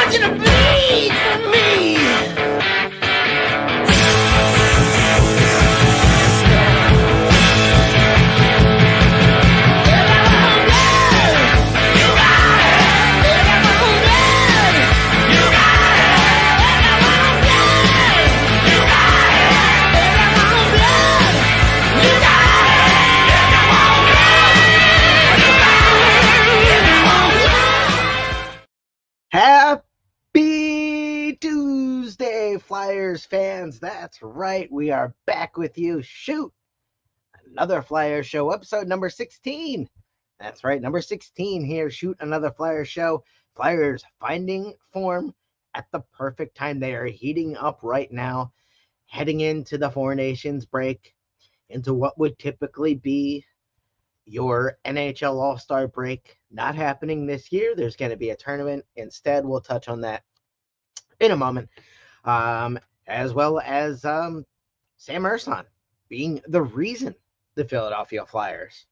want you to bleed for me. Happy Tuesday, Flyers fans. That's right. We are back with you. Shoot. Another Flyers show, episode number 16. That's right, number 16 here. Shoot Another Flyers show. Flyers finding form at the perfect time. They are heating up right now, heading into the Four Nations break, into what would typically be your NHL All-Star break. Not happening this year. There's going to be a tournament instead. We'll touch on that in a moment. As well as Sam Ersson being the reason the Philadelphia Flyers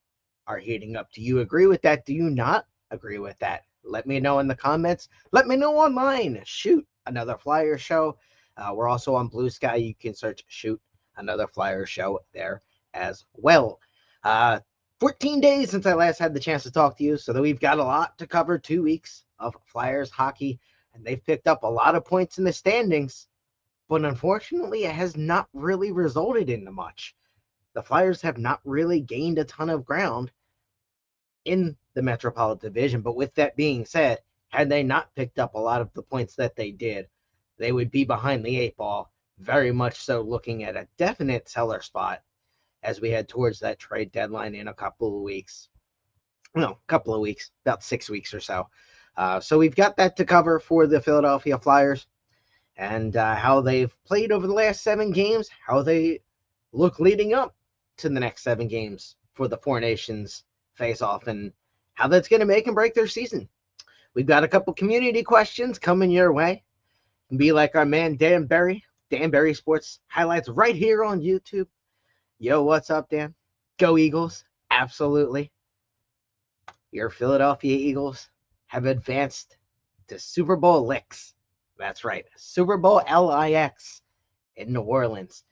are heating up. Do you agree with that? Do you not agree with that? Let me know in the comments. Let me know online. Shoot Another Flyers show. We're also on Blue Sky. You can search Shoot Another Flyers show there as well. 14 days since I last had the chance to talk to you, so that we've got a lot to cover. 2 weeks of Flyers hockey, and they've picked up a lot of points in the standings, but unfortunately it has not really resulted into much. The Flyers have not really gained a ton of ground in the Metropolitan Division, but with that being said, had they not picked up a lot of the points that they did, they would be behind the 8 ball, very much so looking at a definite seller spot as we head towards that trade deadline in a couple of weeks. No, couple of weeks, about 6 weeks or so. So we've got that to cover for the Philadelphia Flyers and how they've played over the last 7 games, how they look leading up to the next 7 games for the Four Nations face-off, and how that's going to make and break their season. We've got a couple community questions coming your way. Be like our man Dan Berry Sports Highlights right here on YouTube. Yo, what's up, Dan? Go Eagles. Absolutely. Your Philadelphia Eagles have advanced to Super Bowl LIX. That's right. Super Bowl LIX in New Orleans.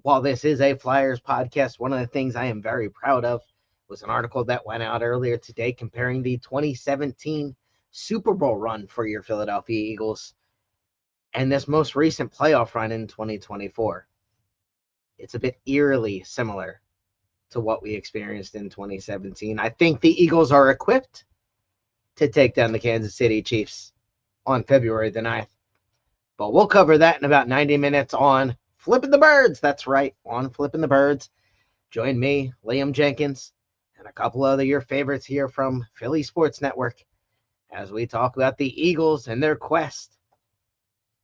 While this is a Flyers podcast, one of the things I am very proud of was an article that went out earlier today comparing the 2017 Super Bowl run for your Philadelphia Eagles and this most recent playoff run in 2024. It's a bit eerily similar to what we experienced in 2017. I think the Eagles are equipped to take down the Kansas City Chiefs on February the 9th. But we'll cover that in about 90 minutes on Flipping the Birds. That's right, on Flipping the Birds. Join me, Liam Jenkins, and a couple other your favorites here from Philly Sports Network as we talk about the Eagles and their quest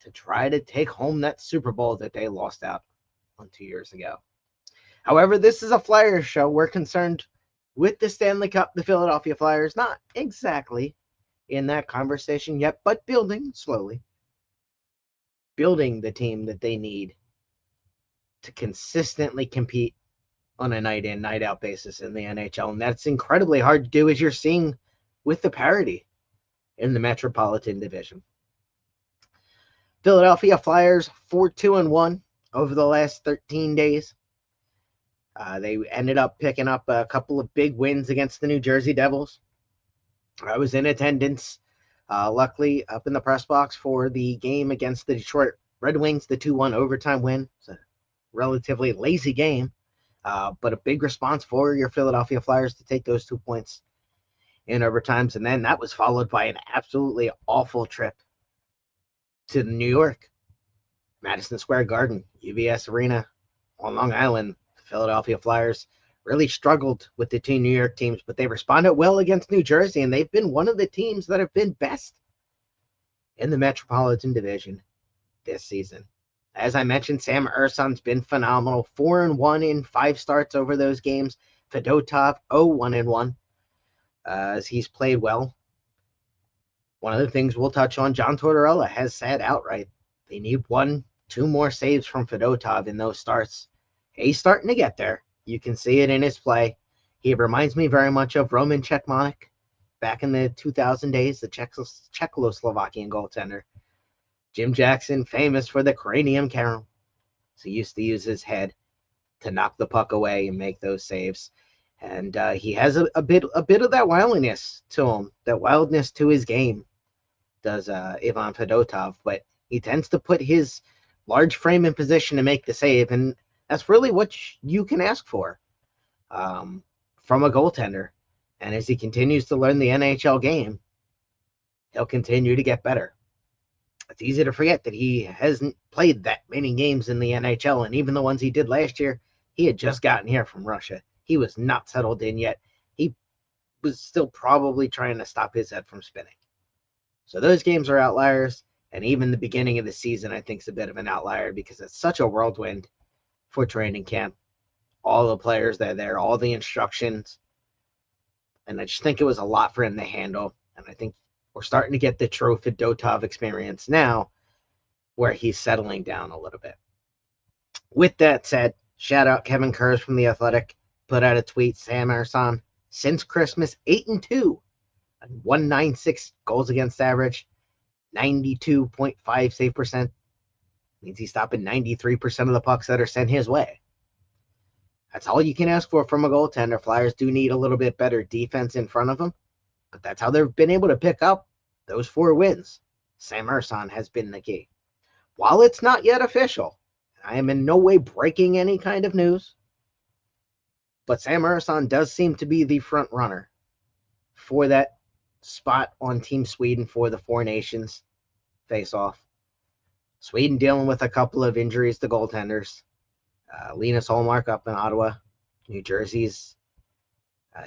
to try to take home that Super Bowl that they lost out on 2 years ago. However, this is a Flyers show. We're concerned with the Stanley Cup, the Philadelphia Flyers, not exactly in that conversation yet, but building slowly. Building the team that they need to consistently compete on a night in, night out basis in the NHL. And that's incredibly hard to do, as you're seeing with the parity in the Metropolitan Division. Philadelphia Flyers 4-2-1 over the last 13 days. They ended up picking up a couple of big wins against the New Jersey Devils. I was in attendance, luckily, up in the press box for the game against the Detroit Red Wings, the 2-1 overtime win. It's a relatively lazy game, but a big response for your Philadelphia Flyers to take those 2 points in overtimes. And then that was followed by an absolutely awful trip to New York, Madison Square Garden, UBS Arena on Long Island. The Philadelphia Flyers really struggled with the 2 New York teams, but they responded well against New Jersey, and they've been one of the teams that have been best in the Metropolitan Division this season. As I mentioned, Sam Ersson's been phenomenal. 4-1 in 5 starts over those games. Fedotov 0-1-1 as he's played well. One of the things we'll touch on, John Tortorella has said outright they need 1-2 more saves from Fedotov in those starts. He's starting to get there. You can see it in his play. He reminds me very much of Roman Cechmanek back in the 2000 days, the Czechoslovakian goaltender. Jim Jackson, famous for the cranium carom. So he used to use his head to knock the puck away and make those saves. And he has a bit of that wildness to him, that wildness to his game, does Ivan Fedotov. But he tends to put his large frame in position to make the save, and that's really what you can ask for from a goaltender. And as he continues to learn the NHL game, he'll continue to get better. It's easy to forget that he hasn't played that many games in the NHL, and even the ones he did last year, he had just gotten here from Russia. He was not settled in yet. He was still probably trying to stop his head from spinning. So those games are outliers, and even the beginning of the season, I think, is a bit of an outlier because it's such a whirlwind for training camp. All the players that are there, all the instructions, and I just think it was a lot for him to handle, and I think we're starting to get the true Fedotov experience now where he's settling down a little bit. With that said, shout out Kevin Kurz from The Athletic, put out a tweet, Sam Ersson, since Christmas, 8-2, 196 goals against average, 92.5 save percent. Means he's stopping 93% of the pucks that are sent his way. That's all you can ask for from a goaltender. Flyers do need a little bit better defense in front of them, but that's how they've been able to pick up those 4 wins. Sam Ersson has been the key. While it's not yet official, I am in no way breaking any kind of news, but Sam Ersson does seem to be the front runner for that spot on Team Sweden for the Four Nations face-off. Sweden dealing with a couple of injuries to goaltenders. Linus Ullmark up in Ottawa. New Jersey's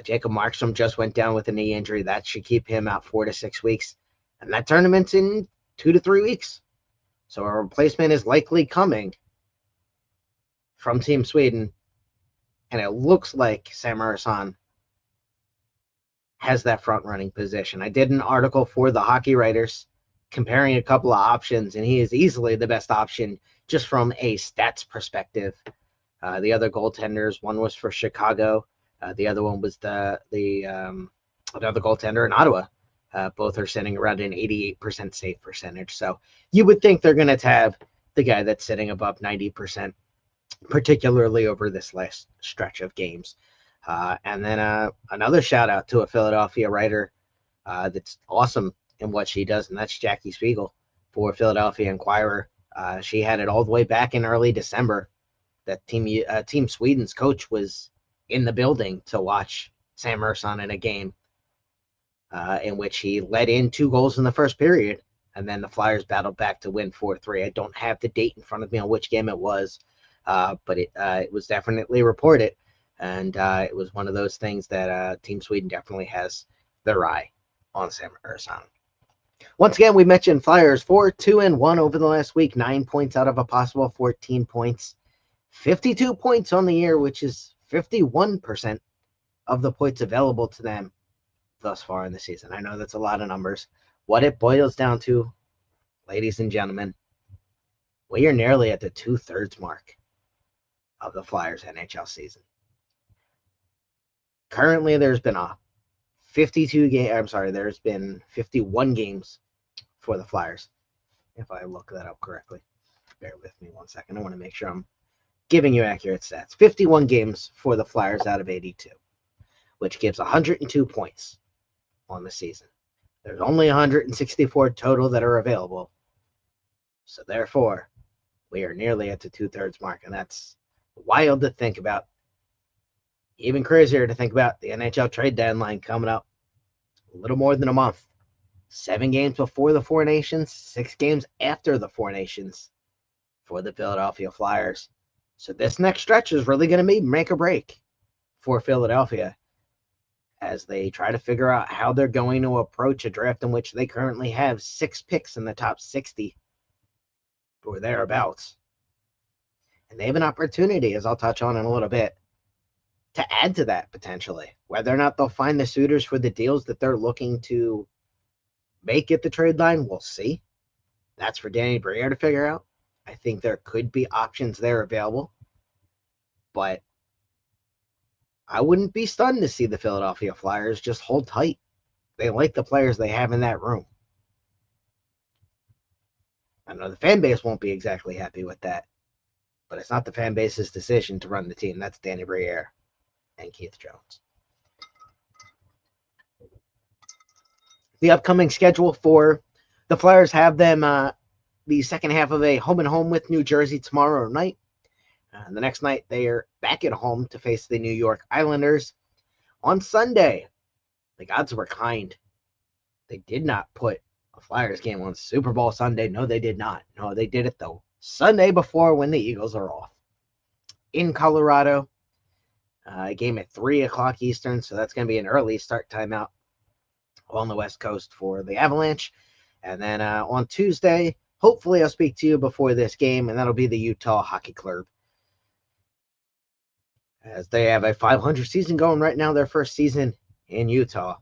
Jacob Markstrom just went down with a knee injury. That should keep him out 4 to 6 weeks. And that tournament's in 2 to 3 weeks. So a replacement is likely coming from Team Sweden. And it looks like Sam Ersson has that front-running position. I did an article for the Hockey Writers comparing a couple of options, and he is easily the best option just from a stats perspective. The other goaltenders, one was for Chicago. The other one was another goaltender in Ottawa. Both are sitting around an 88% save percentage. So you would think they're going to have the guy that's sitting above 90%, particularly over this last stretch of games. And then another shout out to a Philadelphia writer that's awesome in what she does, and that's Jackie Spiegel for Philadelphia Inquirer. She had it all the way back in early December that Team Sweden's coach was in the building to watch Sam Ersson in a game in which he led in 2 goals in the first period, and then the Flyers battled back to win 4-3. I don't have the date in front of me on which game it was, but it was definitely reported, and it was one of those things that Team Sweden definitely has their eye on Sam Ersson. Once again, we mentioned Flyers 4-2-1 over the last week, 9 points out of a possible 14 points, 52 points on the year, which is 51% of the points available to them thus far in the season. I know that's a lot of numbers. What it boils down to, ladies and gentlemen, we are nearly at the 2/3 mark of the Flyers NHL season. Currently, there's been there's been 51 games for the Flyers, if I look that up correctly. Bear with me 1 second. I want to make sure I'm giving you accurate stats. 51 games for the Flyers out of 82, which gives 102 points on the season. There's only 164 total that are available. So therefore, we are nearly at the 2/3 mark, and that's wild to think about. Even crazier to think about the NHL trade deadline coming up a little more than a month. 7 games before the Four Nations, 6 games after the Four Nations for the Philadelphia Flyers. So this next stretch is really going to be make or break for Philadelphia as they try to figure out how they're going to approach a draft in which they currently have 6 picks in the top 60 or thereabouts. And they have an opportunity, as I'll touch on in a little bit, to add to that potentially. Whether or not they'll find the suitors for the deals that they're looking to make at the trade line, we'll see. That's for Danny Briere to figure out. I think there could be options there available, but I wouldn't be stunned to see the Philadelphia Flyers just hold tight They like the players they have in that room. I know the fan base won't be exactly happy with that, but it's not the fan base's decision to run the team. That's Danny Briere and Keith Jones. The upcoming schedule for the Flyers have them the second half of a home and home with New Jersey tomorrow night. The next night, they are back at home to face the New York Islanders. On Sunday, the gods were kind. They did not put a Flyers game on Super Bowl Sunday. No, they did not. No, they did it, though, Sunday before when the Eagles are off. In Colorado, a game at 3 o'clock Eastern, so that's going to be an early start timeout on the West Coast for the Avalanche. And then on Tuesday, hopefully I'll speak to you before this game, and that'll be the Utah Hockey Club. As they have a 500 season going right now, their first season in Utah.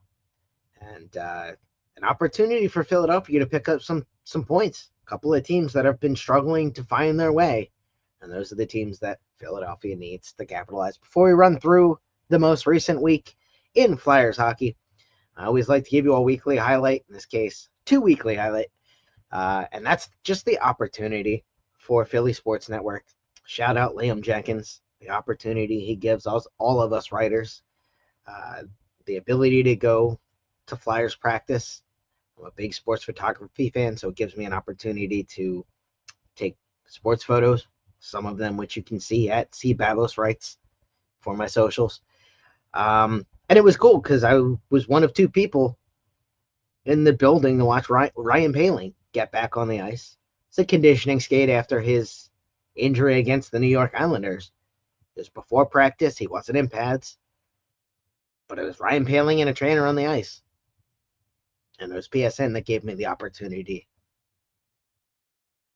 And an opportunity for Philadelphia to pick up some points. A couple of teams that have been struggling to find their way. And those are the teams that Philadelphia needs to capitalize. Before we run through the most recent week in Flyers hockey, I always like to give you a weekly highlight. In this case, 2 weekly highlight. And that's just the opportunity for Philly Sports Network. Shout out Liam Jenkins. The opportunity he gives us, all of us writers, the ability to go to Flyers practice. I'm a big sports photography fan, so it gives me an opportunity to take sports photos, some of them which you can see at C. Babos Writes for my socials. And it was cool because I was one of 2 people in the building to watch Ryan Poehling get back on the ice. It's a conditioning skate after his injury against the New York Islanders. It was before practice. He wasn't in pads. But it was Ryan Poehling and a trainer on the ice. And it was PSN that gave me the opportunity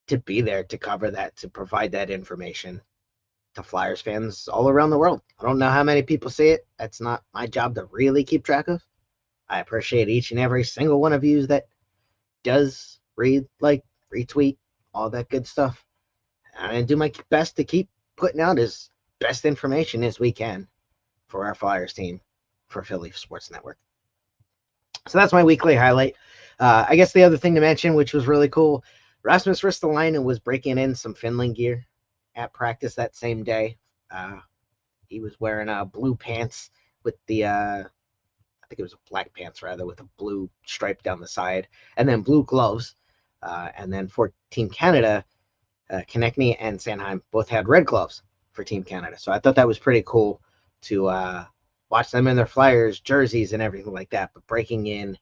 to be there, to cover that, to provide that information to Flyers fans all around the world. I don't know how many people see it. That's not my job to really keep track of. I appreciate each and every single one of you that does read, like, retweet, all that good stuff. And I do my best to keep putting out as best information as we can for our Flyers team for Philly Sports Network. So that's my weekly highlight. I guess the other thing to mention, which was really cool, Rasmus Ristolainen was breaking in some Finland gear at practice that same day. He was wearing blue pants with the, I think it was black pants rather, with a blue stripe down the side, and then blue gloves. And then for Team Canada, Konechny and Sanheim both had red gloves for Team Canada. So I thought that was pretty cool to watch them in their Flyers jerseys and everything like that, but breaking in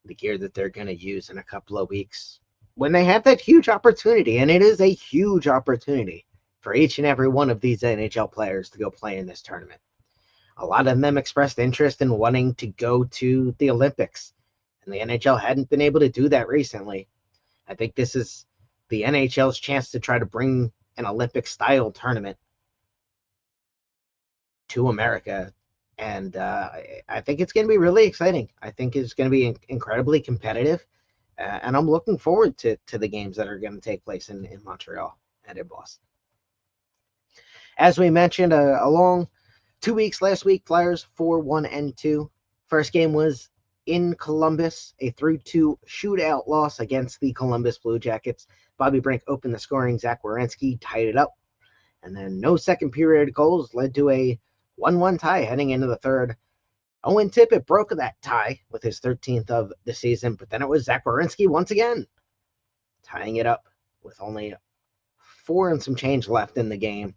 the gear that they're going to use in a couple of weeks when they have that huge opportunity. And it is a huge opportunity for each and every one of these NHL players to go play in this tournament. A lot of them expressed interest in wanting to go to the Olympics, and the NHL hadn't been able to do that recently. I think this is the NHL's chance to try to bring an Olympic-style tournament to America, and I think it's going to be really exciting. I think it's going to be incredibly competitive, and I'm looking forward to the games that are going to take place in Montreal and in Boston. As we mentioned, a long 2 weeks last week, Flyers 4-1-2. First game was in Columbus, a 3-2 shootout loss against the Columbus Blue Jackets. Bobby Brink opened the scoring. Zach Werenski tied it up. And then no second period goals led to a 1-1 tie heading into the third. Owen Tippett broke that tie with his 13th of the season, but then it was Zach Werenski once again tying it up with only 4 and some change left in the game.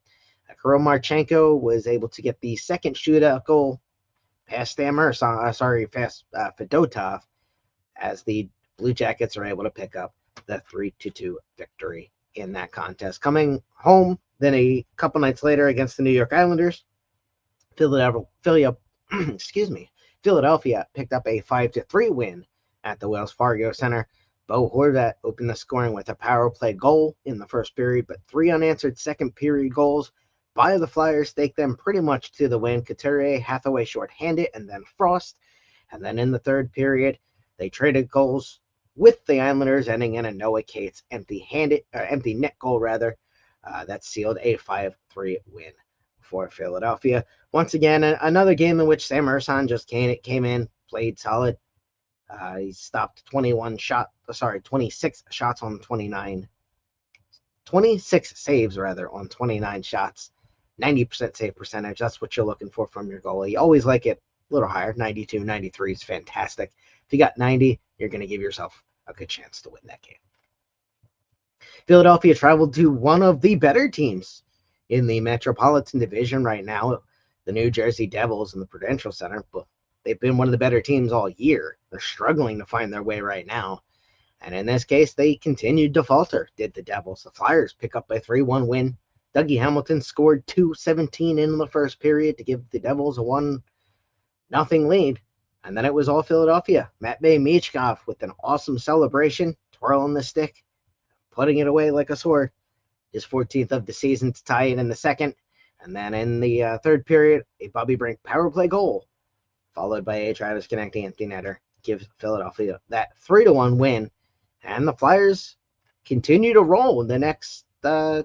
Kirill Marchenko was able to get the second shootout goal past Fedotov, as the Blue Jackets are able to pick up the 3-2 victory in that contest. Coming home then a couple nights later against the New York Islanders, Philadelphia picked up a 5-3 win at the Wells Fargo Center. Bo Horvat opened the scoring with a power play goal in the first period, but 3 unanswered second period goals by the Flyers take them pretty much to the win. Couturier, Hathaway shorthanded, and then Frost. And then in the third period, they traded goals with the Islanders, ending in a Noah Cates empty net goal that sealed a 5-3 win for Philadelphia. Once again, another game in which Sam Ersson just came in, played solid, He stopped 26 shots on 29, 26 saves rather on 29 shots, 90% save percentage. That's what you're looking for from your goalie. You always like it a little higher. 92, 93 is fantastic. If you got 90, you're going to give yourself a good chance to win that game. Philadelphia traveled to one of the better teams in the Metropolitan Division right now, the New Jersey Devils in the Prudential Center. But they've been one of the better teams all year. They're struggling to find their way right now. And in this case, they continued to falter, did the Devils. The Flyers pick up a 3-1 win. Dougie Hamilton scored 2:17 in the first period to give the Devils a 1-0 lead. And then it was all Philadelphia. Matvei Michkov with an awesome celebration, twirling the stick, putting it away like a sword. His 14th of the season to tie it in the second. And then in the third period, a Bobby Brink power play goal, followed by a Travis Konecny empty netter, gives Philadelphia that 3-1 win. And the Flyers continue to roll the next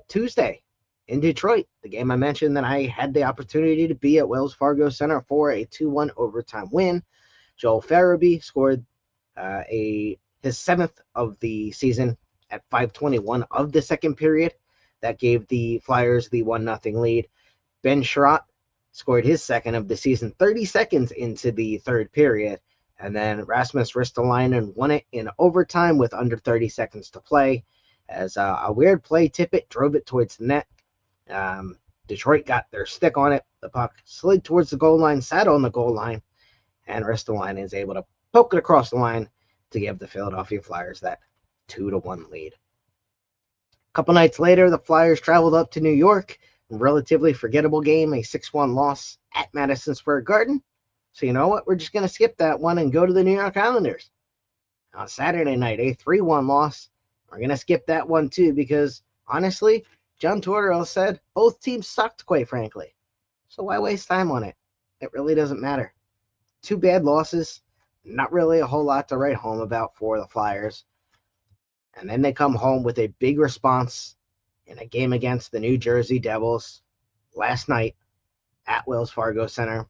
Tuesday in Detroit, the game I mentioned that I had the opportunity to be at Wells Fargo Center for a 2-1 overtime win. Joel Farabee scored his 7th of the season at 5:21 of the second period. That gave the Flyers the 1-0 lead. Ben Sherratt scored his 2nd of the season 30 seconds into the third period. And then Rasmus Ristolainen won it in overtime with under 30 seconds to play, as a weird play Tippett drove it towards the net. Detroit got their stick on it. The puck slid towards the goal line, sat on the goal line, and Ristolainen is able to poke it across the line to give the Philadelphia Flyers that 2-1 lead. A couple nights later, the Flyers traveled up to New York. A relatively forgettable game, a 6-1 loss at Madison Square Garden. So you know what? We're just going to skip that one and go to the New York Islanders. On Saturday night, a 3-1 loss. We're going to skip that one too because, honestly, John Tortorella said both teams sucked, quite frankly. So why waste time on it? It really doesn't matter. 2 bad losses. Not really a whole lot to write home about for the Flyers. And then they come home with a big response in a game against the New Jersey Devils last night at Wells Fargo Center.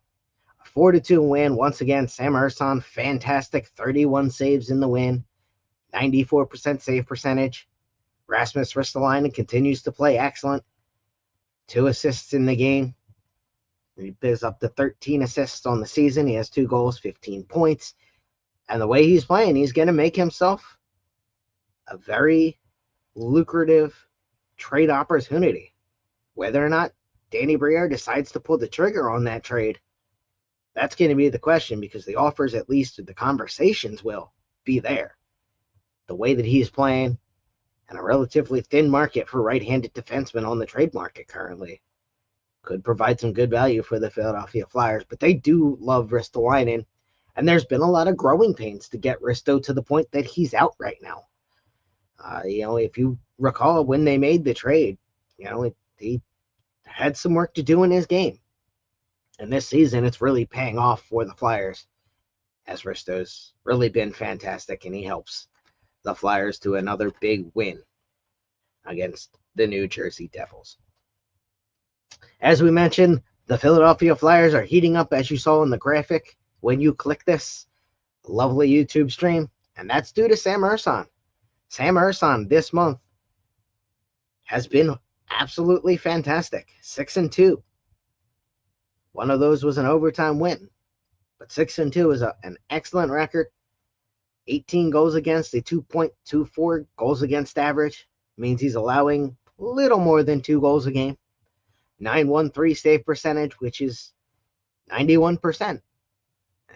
4-2 win. Once again, Sam Ersson, fantastic. 31 saves in the win. 94% save percentage. Rasmus Ristolainen continues to play excellent. 2 assists in the game. He is up to 13 assists on the season. He has 2 goals, 15 points. And the way he's playing, he's going to make himself a very lucrative trade opportunity. Whether or not Danny Briere decides to pull the trigger on that trade, that's going to be the question, because the offers, at least the conversations, will be there. The way that he's playing, and a relatively thin market for right-handed defensemen on the trade market currently, could provide some good value for the Philadelphia Flyers. But they do love Ristolainen, and there's been a lot of growing pains to get Risto to the point that he's out right now. If you recall when they made the trade, he had some work to do in his game. And this season, it's really paying off for the Flyers, as Risto's really been fantastic, and he helps the Flyers to another big win against the New Jersey Devils. As we mentioned, the Philadelphia Flyers are heating up, as you saw in the graphic when you click this lovely YouTube stream, and that's due to Sam Ersson. Sam Ersson this month has been absolutely fantastic. 6-2. One of those was an overtime win, but 6-2 is an excellent record. 18 goals against, a 2.24 goals against average. Means he's allowing a little more than 2 goals a game. 913 save percentage, which is 91%.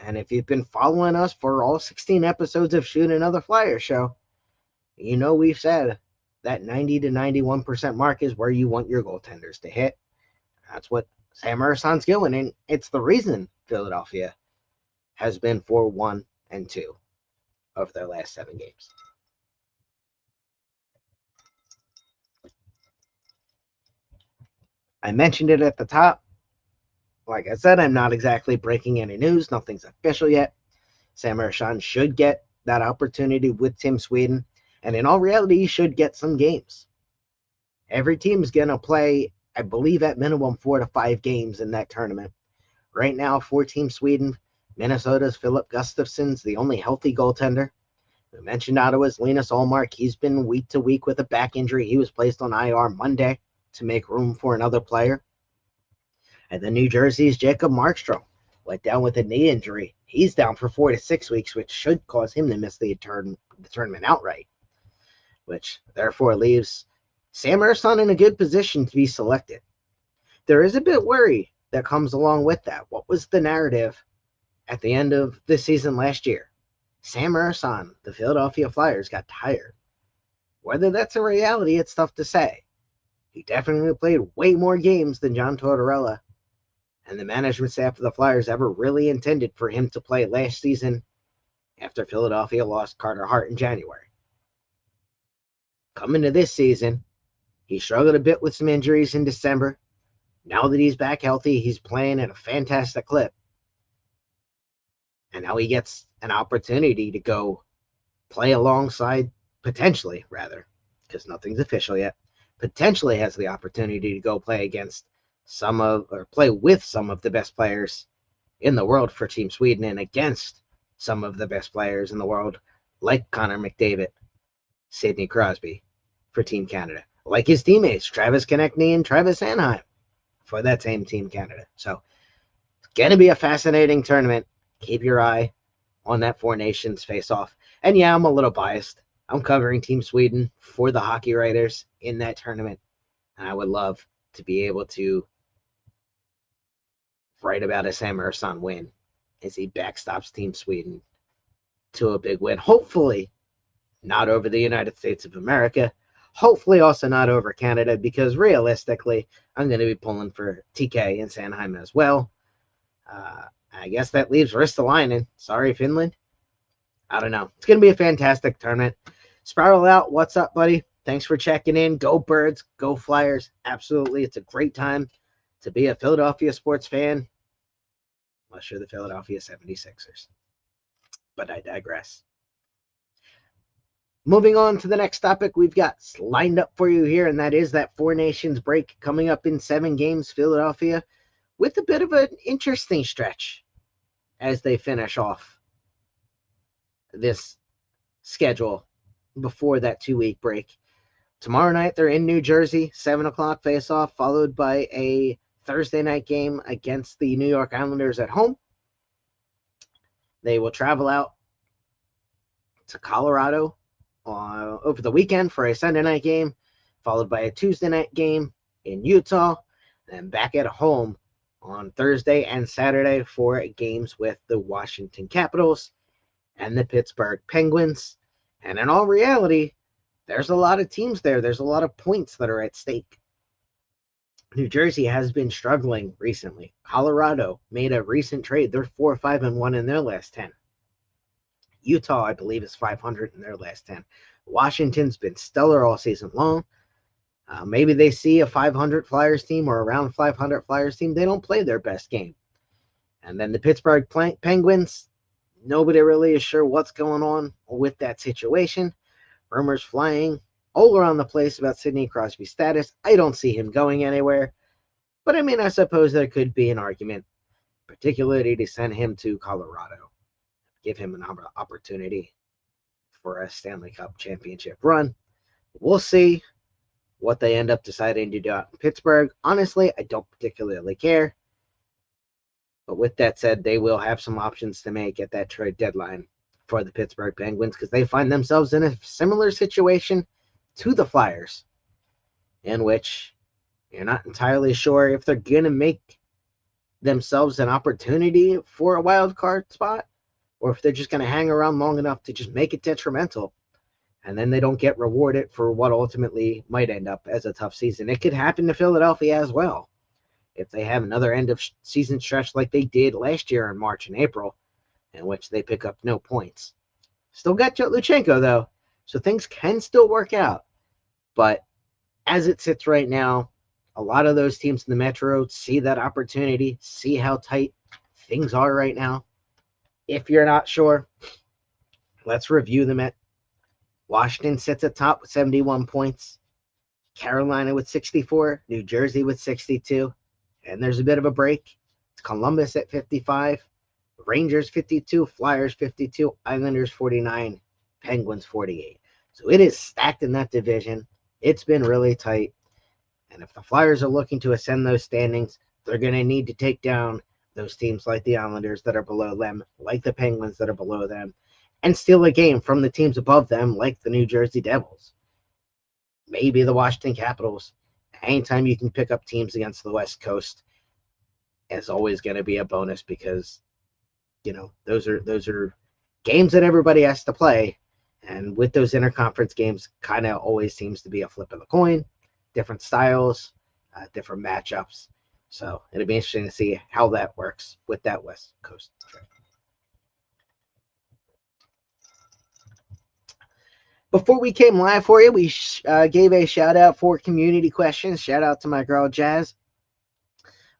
And if you've been following us for all 16 episodes of Shoot Another Flyer Show, you know we've said that 90 to 91% mark is where you want your goaltenders to hit. That's what Sam Ersson's doing, and it's the reason Philadelphia has been 4-1-2 of their last 7 games. I mentioned it at the top. Like I said, I'm not exactly breaking any news. Nothing's official yet. Sam Ersson should get that opportunity with Tim Sweden, and in all reality, he should get some games. Every team is going to play, I believe, at minimum 4 to 5 games in that tournament. Right now, for Team Sweden, Minnesota's Philip Gustafson's the only healthy goaltender. We mentioned Ottawa's Linus Ullmark. He's been week to week with a back injury. He was placed on IR Monday to make room for another player. And then New Jersey's Jacob Markstrom went down with a knee injury. He's down for 4 to 6 weeks, which should cause him to miss the tournament outright, which therefore leaves Sam Ersson in a good position to be selected. There is a bit of worry that comes along with that. What was the narrative at the end of the season last year? Sam Ersson, the Philadelphia Flyers, got tired. Whether that's a reality, it's tough to say. He definitely played way more games than John Tortorella and the management staff of the Flyers ever really intended for him to play last season after Philadelphia lost Carter Hart in January. Coming to this season, he struggled a bit with some injuries in December. Now that he's back healthy, he's playing at a fantastic clip. And now he gets an opportunity to go play alongside, potentially, rather, because nothing's official yet, potentially has the opportunity to go play against play with some of the best players in the world for Team Sweden and against some of the best players in the world, like Connor McDavid, Sidney Crosby for Team Canada, like his teammates, Travis Konechny and Travis Sanheim for that same Team Canada. So it's going to be a fascinating tournament. Keep your eye on that Four Nations face-off. And yeah, I'm a little biased. I'm covering Team Sweden for the hockey writers in that tournament. And I would love to be able to write about a Sam Ersson win as he backstops Team Sweden to a big win. Hopefully not over the United States of America. Hopefully also not over Canada, because realistically, I'm going to be pulling for TK and Sanheim as well. I guess that leaves Ristolainen. Sorry, Finland. I don't know. It's going to be a fantastic tournament. Spiral Out, what's up, buddy? Thanks for checking in. Go Birds, go Flyers. Absolutely. It's a great time to be a Philadelphia sports fan, unless you're the Philadelphia 76ers. But I digress. Moving on to the next topic we've got lined up for you here, and that is that Four Nations break coming up in 7 games. Philadelphia with a bit of an interesting stretch as they finish off this schedule before that 2-week break. Tomorrow night, they're in New Jersey, 7 o'clock face-off, followed by a Thursday night game against the New York Islanders at home. They will travel out to Colorado over the weekend for a Sunday night game, followed by a Tuesday night game in Utah, and back at home on Thursday and Saturday for games with the Washington Capitals and the Pittsburgh Penguins. And in all reality, there's a lot of teams there. There's a lot of points that are at stake. New Jersey has been struggling recently. Colorado made a recent trade. They're 4-5-1 in their last 10. Utah, I believe, is 500 in their last 10. Washington's been stellar all season long. Maybe they see a 500 Flyers team or around 500 Flyers team. They don't play their best game. And then the Pittsburgh Penguins, nobody really is sure what's going on with that situation. Rumors flying all around the place about Sidney Crosby's status. I don't see him going anywhere. But I mean, I suppose there could be an argument, particularly to send him to Colorado. Give him an opportunity for a Stanley Cup championship run. We'll see what they end up deciding to do out in Pittsburgh. Honestly, I don't particularly care. But with that said, they will have some options to make at that trade deadline for the Pittsburgh Penguins, because they find themselves in a similar situation to the Flyers, in which you're not entirely sure if they're going to make themselves an opportunity for a wild card spot, or if they're just going to hang around long enough to just make it detrimental, and then they don't get rewarded for what ultimately might end up as a tough season. It could happen to Philadelphia as well, if they have another end of season stretch like they did last year in March and April, in which they pick up no points. Still got Luchenko, though, so things can still work out. But as it sits right now, a lot of those teams in the Metro see that opportunity, see how tight things are right now. If you're not sure, let's review them. Washington sits atop with 71 points. Carolina with 64. New Jersey with 62. And there's a bit of a break. It's Columbus at 55. Rangers 52, Flyers 52, Islanders 49, Penguins 48. So it is stacked in that division. It's been really tight. And if the Flyers are looking to ascend those standings, they're going to need to take down those teams like the Islanders that are below them, like the Penguins that are below them, and steal a game from the teams above them, like the New Jersey Devils, maybe the Washington Capitals. Anytime you can pick up teams against the West Coast is always going to be a bonus because, you know, those are games that everybody has to play. And with those interconference games, kind of always seems to be a flip of the coin, different styles, different matchups. So it'll be interesting to see how that works with that West Coast trip. Before we came live for you, we gave a shout out for community questions. Shout out to my girl Jazz.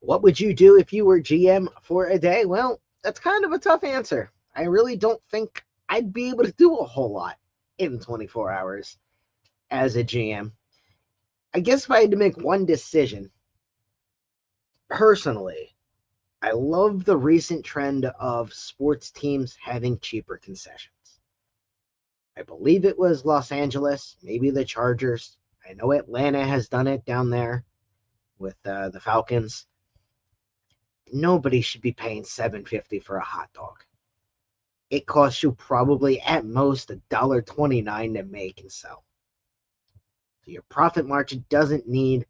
What would you do if you were GM for a day? Well, that's kind of a tough answer. I really don't think I'd be able to do a whole lot in 24 hours as a GM. I guess if I had to make one decision, personally, I love the recent trend of sports teams having cheaper concessions. I believe it was Los Angeles, maybe the Chargers. I know Atlanta has done it down there with the Falcons. Nobody should be paying $7.50 for a hot dog. It costs you probably at most $1.29 to make and sell. So your profit margin doesn't need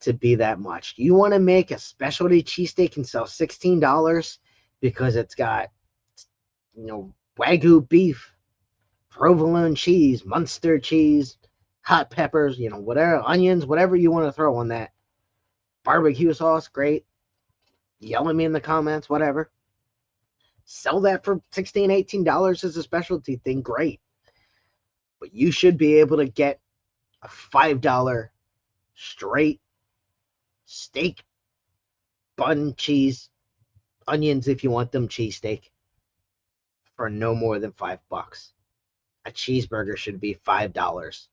to be that much. You want to make a specialty cheesesteak and sell $16 because it's got, you know, Wagyu beef, provolone cheese, Munster cheese, hot peppers, you know, whatever, onions, whatever you want to throw on that. Barbecue sauce, great. Yell at me in the comments, whatever. Sell that for $16, $18 as a specialty thing, great. But you should be able to get a $5 straight steak, bun, cheese, onions if you want them, cheesesteak, for no more than $5. A cheeseburger should be $5.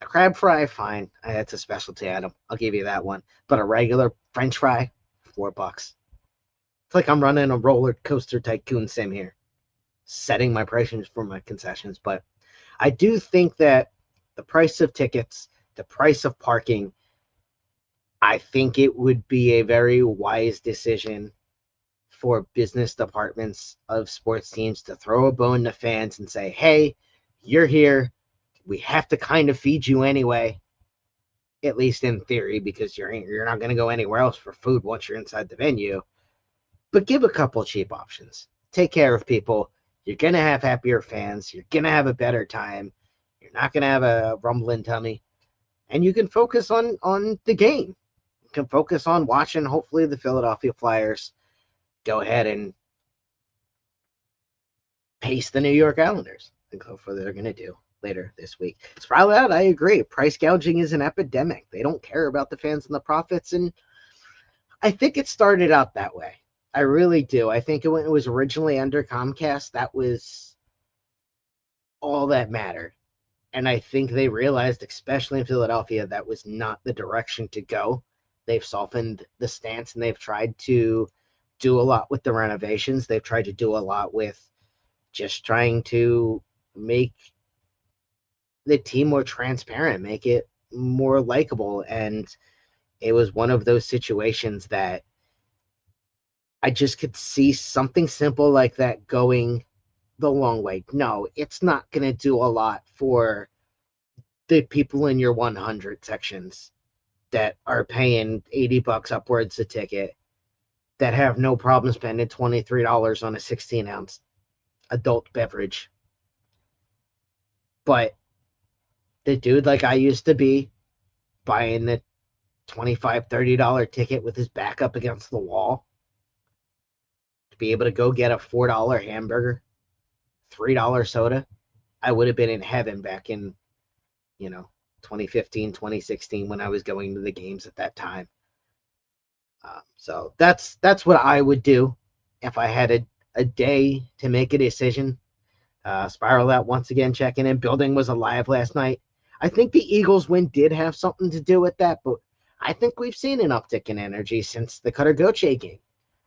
A crab fry, fine. That's a specialty item. I'll give you that one. But a regular French fry, $4. It's like I'm running a roller coaster tycoon sim here, setting my prices for my concessions. But I do think that the price of tickets, the price of parking, I think it would be a very wise decision for business departments of sports teams to throw a bone to fans and say, hey, you're here. We have to kind of feed you anyway, at least in theory, because you're not going to go anywhere else for food once you're inside the venue. But give a couple cheap options. Take care of people. You're going to have happier fans. You're going to have a better time. You're not going to have a rumbling tummy. And you can focus on the game. You can focus on watching, hopefully, the Philadelphia Flyers go ahead and pace the New York Islanders and go for what they're going to do later this week. Spiral out, I agree. Price gouging is an epidemic. They don't care about the fans and the profits, and I think it started out that way. I really do. I think when it was originally under Comcast, that was all that mattered. And I think they realized, especially in Philadelphia, that was not the direction to go. They've softened the stance, and they've tried to do a lot with the renovations. They've tried to do a lot with just trying to make the team more transparent, make it more likable. And it was one of those situations that I just could see something simple like that going the long way. No, it's not going to do a lot for the people in your 100 sections that are paying $80 upwards a ticket, that have no problem spending $23 on a 16-ounce adult beverage. But the dude like I used to be, buying the $25, $30 ticket with his back up against the wall, to be able to go get a $4 hamburger, $3 soda, I would have been in heaven back in, 2015, 2016 when I was going to the games at that time. So that's what I would do if I had a day to make a decision. Spiral out once again, checking in. Building was alive last night. I think the Eagles win did have something to do with that, but I think we've seen an uptick in energy since the Cutter Gauthier game.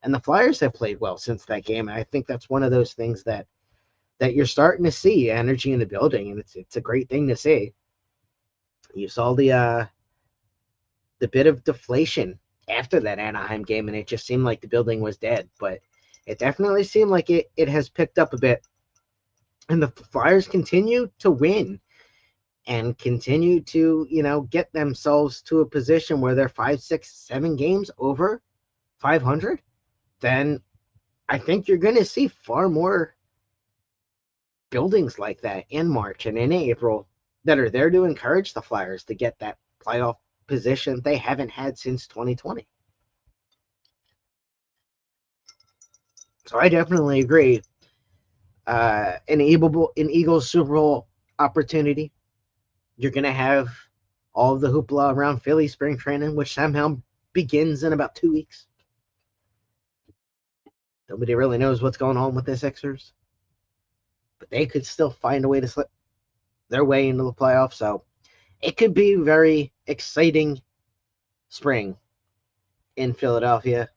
And the Flyers have played well since that game. And I think that's one of those things that you're starting to see energy in the building, and it's a great thing to see. You saw the bit of deflation after that Anaheim game, and it just seemed like the building was dead. But it definitely seemed like it has picked up a bit. And the Flyers continue to win and continue to, get themselves to a position where they're 5, 6, 7 games over 500, then I think you're going to see far more buildings like that in March and in April that are there to encourage the Flyers to get that playoff position they haven't had since 2020. So I definitely agree. An Eagles Super Bowl opportunity. You're going to have all of the hoopla around Philly spring training, which somehow begins in about 2 weeks. Nobody really knows what's going on with the Sixers, but they could still find a way to slip their way into the playoffs. So it could be very exciting spring in Philadelphia.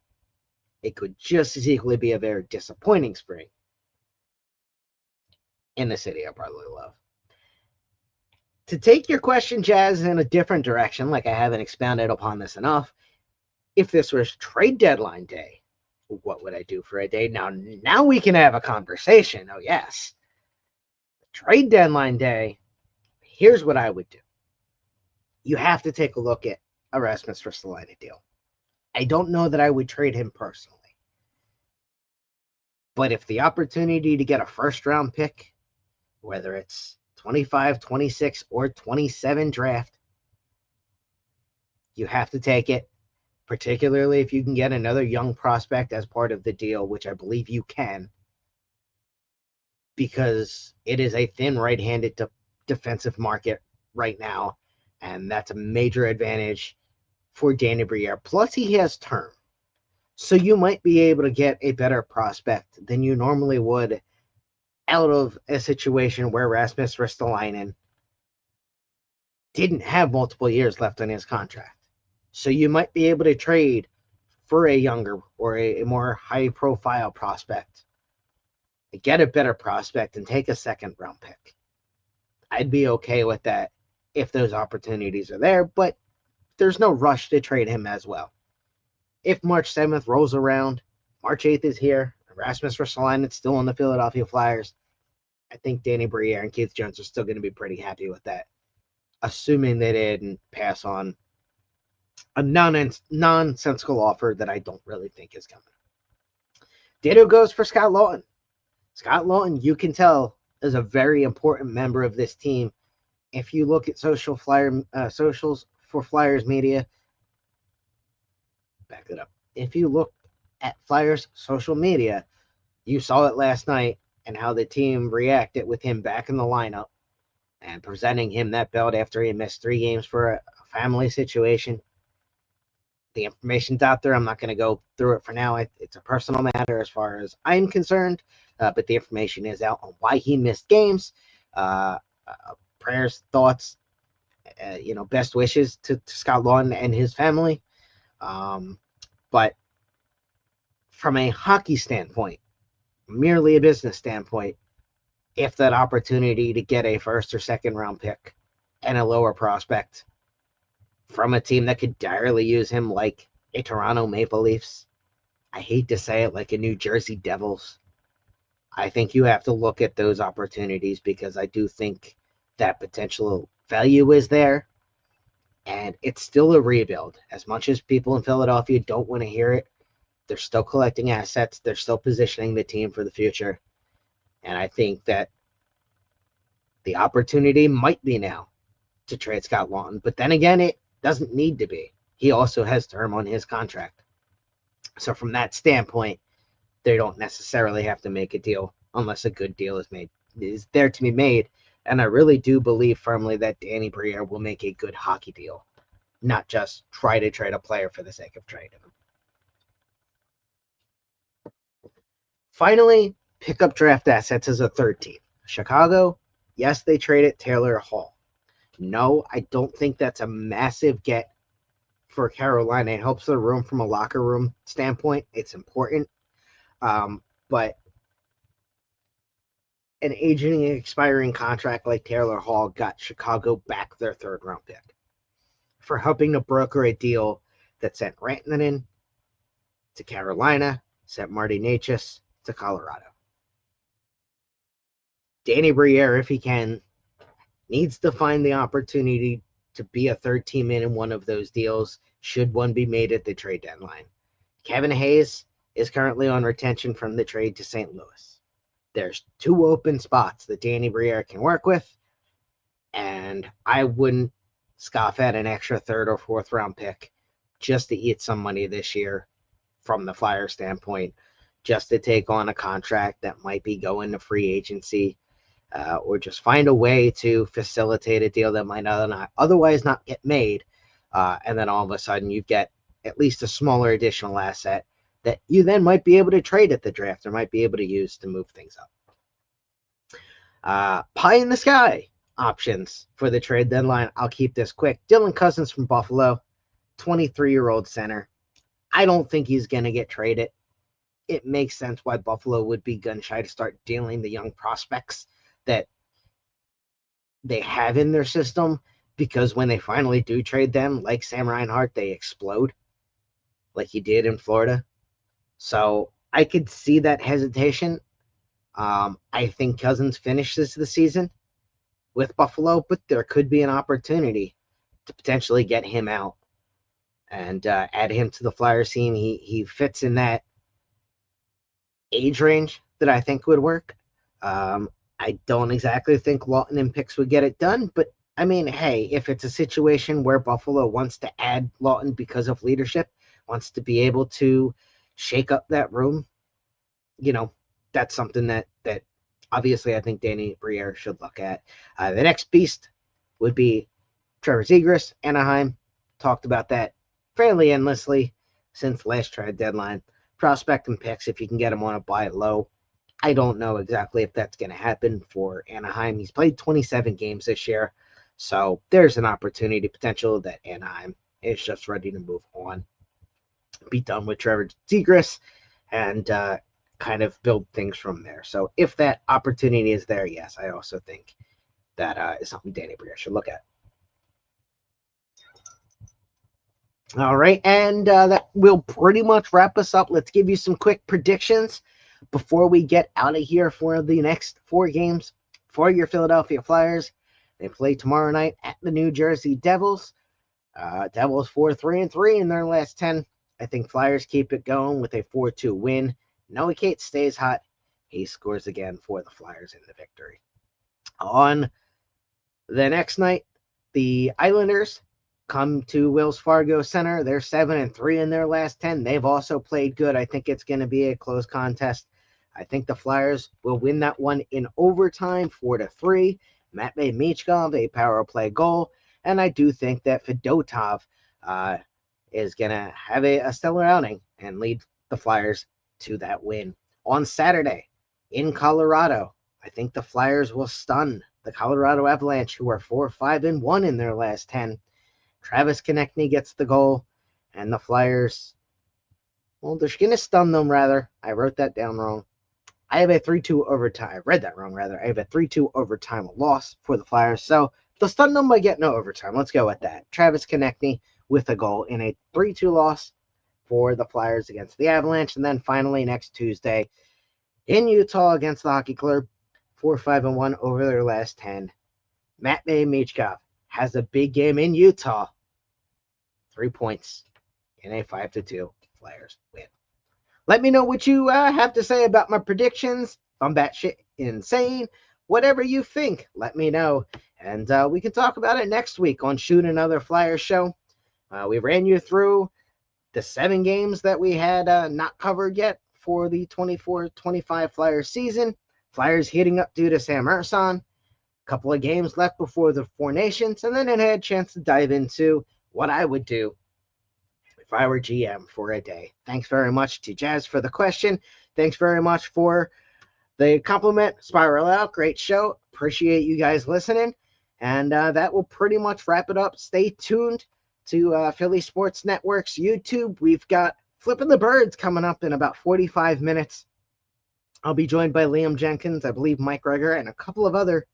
It could just as equally be a very disappointing spring in the city I probably love. To take your question, Jazz, in a different direction, like I haven't expounded upon this enough, if this was trade deadline day, what would I do for a day? Now we can have a conversation. Oh, yes. Trade deadline day, here's what I would do. You have to take a look at a Rasmus Ristolainen deal. I don't know that I would trade him personally. But if the opportunity to get a first-round pick, whether it's 25, 26, or 27 draft, you have to take it, particularly if you can get another young prospect as part of the deal, which I believe you can, because it is a thin right-handed defensive market right now, and that's a major advantage for Danny Briere. Plus, he has term, so you might be able to get a better prospect than you normally would out of a situation where Rasmus Ristolainen didn't have multiple years left on his contract. So you might be able to trade for a younger or a more high-profile prospect, get a better prospect, and take a second-round pick. I'd be okay with that if those opportunities are there, but there's no rush to trade him as well. If March 7th rolls around, March 8th is here, Rasmus Ristolainen is still on the Philadelphia Flyers, I think Danny Briere and Keith Jones are still going to be pretty happy with that, assuming they didn't pass on a nonsensical offer that I don't really think is coming. Ditto goes for Scott Laughton. Scott Laughton, you can tell, is a very important member of this team. If you look at socials for Flyers media, back it up. If you look at Flyers social media, you saw it last night and how the team reacted with him back in the lineup and presenting him that belt after he missed 3 games for a family situation. The information's out there. I'm not going to go through it for now. It's a personal matter as far as I'm concerned, but the information is out on why he missed games. Prayers, thoughts, best wishes to Scott Laughton and his family. But from a hockey standpoint, merely a business standpoint, if that opportunity to get a first or second round pick and a lower prospect from a team that could direly use him, like a Toronto Maple Leafs, I hate to say it, like a New Jersey Devils, I think you have to look at those opportunities, because I do think that potential value is there, and it's still a rebuild. As much as people in Philadelphia don't want to hear it, they're still collecting assets. They're still positioning the team for the future. And I think that the opportunity might be now to trade Scott Laughton. But then again, it doesn't need to be. He also has term on his contract. So from that standpoint, they don't necessarily have to make a deal unless a good deal is there to be made. And I really do believe firmly that Danny Briere will make a good hockey deal, not just try to trade a player for the sake of trading him. Finally, pick up draft assets as a third team. Chicago, yes, they traded Taylor Hall. No, I don't think that's a massive get for Carolina. It helps the room from a locker room standpoint. It's important. But an aging and expiring contract like Taylor Hall got Chicago back their third-round pick for helping to broker a deal that sent Rantanen to Carolina, sent Marty Necas to Colorado. Danny Briere, if he can, needs to find the opportunity to be a third team in one of those deals, should one be made at the trade deadline. Kevin Hayes is currently on retention from the trade to St. Louis. There's 2 open spots that Danny Briere can work with, and I wouldn't scoff at an extra third or fourth round pick just to eat some money this year from the Flyer standpoint, just to take on a contract that might be going to free agency, or just find a way to facilitate a deal that might otherwise not get made. And then all of a sudden you get at least a smaller additional asset that you then might be able to trade at the draft or might be able to use to move things up. Pie in the sky options for the trade deadline. I'll keep this quick. Dylan Cozens from Buffalo, 23-year-old center. I don't think he's going to get traded. It makes sense why Buffalo would be gun shy to start dealing the young prospects that they have in their system, because when they finally do trade them, like Sam Reinhart, they explode like he did in Florida. So I could see that hesitation. I think Cozens finishes the season with Buffalo, but there could be an opportunity to potentially get him out and add him to the Flyers team. He fits in that age range that I think would work. I don't exactly think Laughton and Picks would get it done, but I mean, hey, if it's a situation where Buffalo wants to add Laughton because of leadership, wants to be able to shake up that room, that's something that obviously I think Danny Briere should look at. The next beast would be Trevor Zegras, Anaheim. Talked about that fairly endlessly since last trade deadline. Prospect and picks, if you can get him on a buy low. I don't know exactly if that's going to happen for Anaheim. He's played 27 games this year, so there's an opportunity potential that Anaheim is just ready to move on, be done with Trevor Zegras, and kind of build things from there. So if that opportunity is there, yes, I also think that is something Danny Briere should look at. All right, and that will pretty much wrap us up. Let's give you some quick predictions before we get out of here for the next 4 games for your Philadelphia Flyers. They play tomorrow night at the New Jersey Devils. Devils 4-3-3 in their last 10. I think Flyers keep it going with a 4-2 win. Noah Cates stays hot. He scores again for the Flyers in the victory. On the next night, the Islanders come to Wells Fargo Center. They're 7-3 in their last 10. They've also played good. I think it's going to be a close contest. I think the Flyers will win that one in overtime, 4-3. Matvei Michkov, a power play goal. And I do think that Fedotov is going to have a stellar outing and lead the Flyers to that win. On Saturday in Colorado, I think the Flyers will stun the Colorado Avalanche, who are 4-5-1 in their last 10. Travis Konecny gets the goal, and the Flyers, well, they're going to stun them, rather. I wrote that down wrong. I have a 3-2 overtime. I read that wrong, rather. I have a 3-2 overtime loss for the Flyers. So they'll stun them by getting no overtime. Let's go with that. Travis Konecny with a goal in a 3-2 loss for the Flyers against the Avalanche. And then finally next Tuesday in Utah against the Hockey Club, 4-5-1 over their last 10. Matvei Michkov has a big game in Utah. 3 points in a 5-2 Flyers win. Let me know what you have to say about my predictions. If I'm batshit insane, whatever you think, let me know. And we can talk about it next week on Shoot Another Flyers Show. We ran you through the 7 games that we had not covered yet for the 24-25 Flyers season. Flyers heating up due to Sam Ersson. Couple of games left before the Four Nations, and then I had a chance to dive into what I would do if I were GM for a day. Thanks very much to Jazz for the question. Thanks very much for the compliment. Spiral Out, great show. Appreciate you guys listening. And that will pretty much wrap it up. Stay tuned to Philly Sports Network's YouTube. We've got Flipping the Birds coming up in about 45 minutes. I'll be joined by Liam Jenkins, I believe Mike Greger, and a couple of other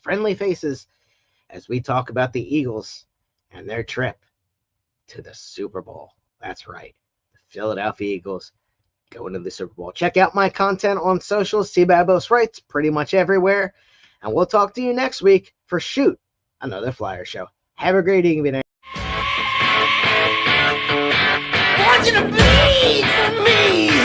friendly faces as we talk about the Eagles and their trip to the Super Bowl. That's right, the Philadelphia Eagles going to the Super Bowl. Check out my content on socials, C-Babos Writes, pretty much everywhere. And we'll talk to you next week for Shoot, another Flyer show. Have a great evening. Want you to bleed for me.